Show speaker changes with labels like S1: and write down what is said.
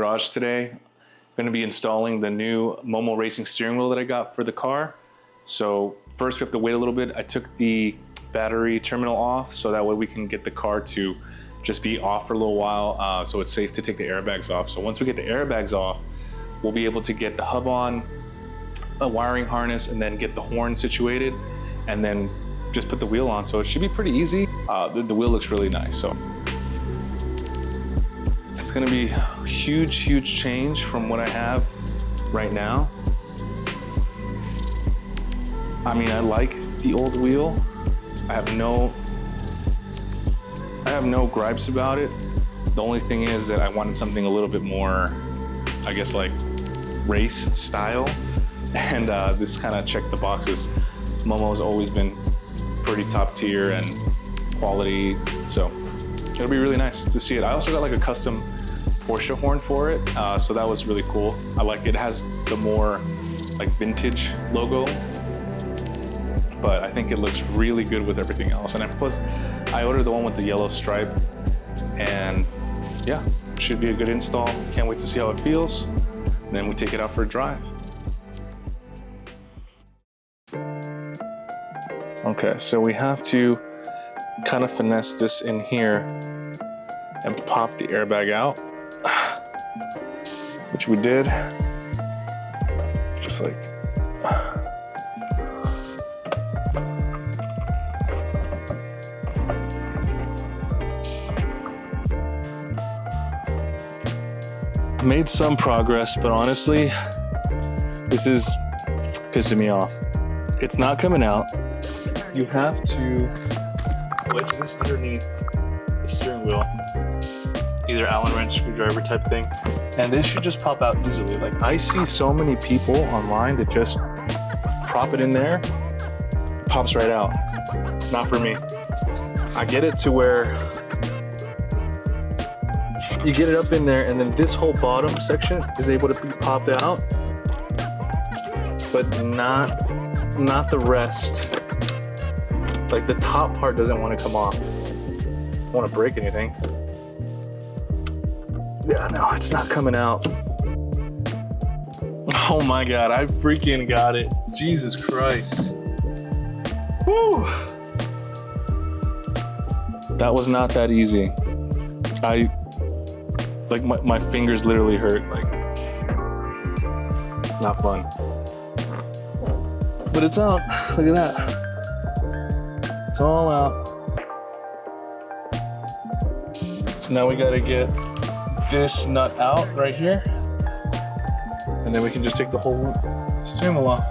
S1: garage today. I'm gonna be installing the new Momo racing steering wheel that I got for the car. So first we have to wait a little bit. I took the battery terminal off so that way we can get the car to just be off for a little while, so it's safe to take the airbags off. So once we get the airbags off, we'll be able to get the hub on, a wiring harness, and then get the horn situated, and then just put the wheel on. So it should be pretty easy. The wheel looks really nice. So it's gonna be a huge change from what I have right now. I mean, I like the old wheel. I have no gripes about it. The only thing is that I wanted something a little bit more, I guess, like race style. And this kind of checked the boxes. Momo's always been pretty top tier and quality. So it'll be really nice to see it. I also got like a custom Porsche horn for it. So that was really cool. I like it. It has the more like vintage logo, but I think it looks really good with everything else. And plus, I ordered the one with the yellow stripe, and yeah, should be a good install. Can't wait to see how it feels. And then we take it out for a drive. Okay, so we have to kind of finesse this in here and pop the airbag out, which we did. Just like, made some progress, but honestly, this is pissing me off. It's not coming out. You have to wedge this underneath the steering wheel, either Allen wrench, screwdriver type thing, and this should just pop out easily. Like, I see so many people online that just prop it in there, pops right out. Not for me. I get it to where you get it up in there, and then this whole bottom section is able to be popped out, but not the rest. Like, the top part doesn't want to come off. I don't want to break anything. Yeah, no, it's not coming out. Oh my God, I freaking got it. Jesus Christ. Woo! That was not that easy. Like my fingers literally hurt, like, not fun. But it's out, look at that. It's all out. Now we gotta get this nut out right here, and then we can just take the whole steering wheel off.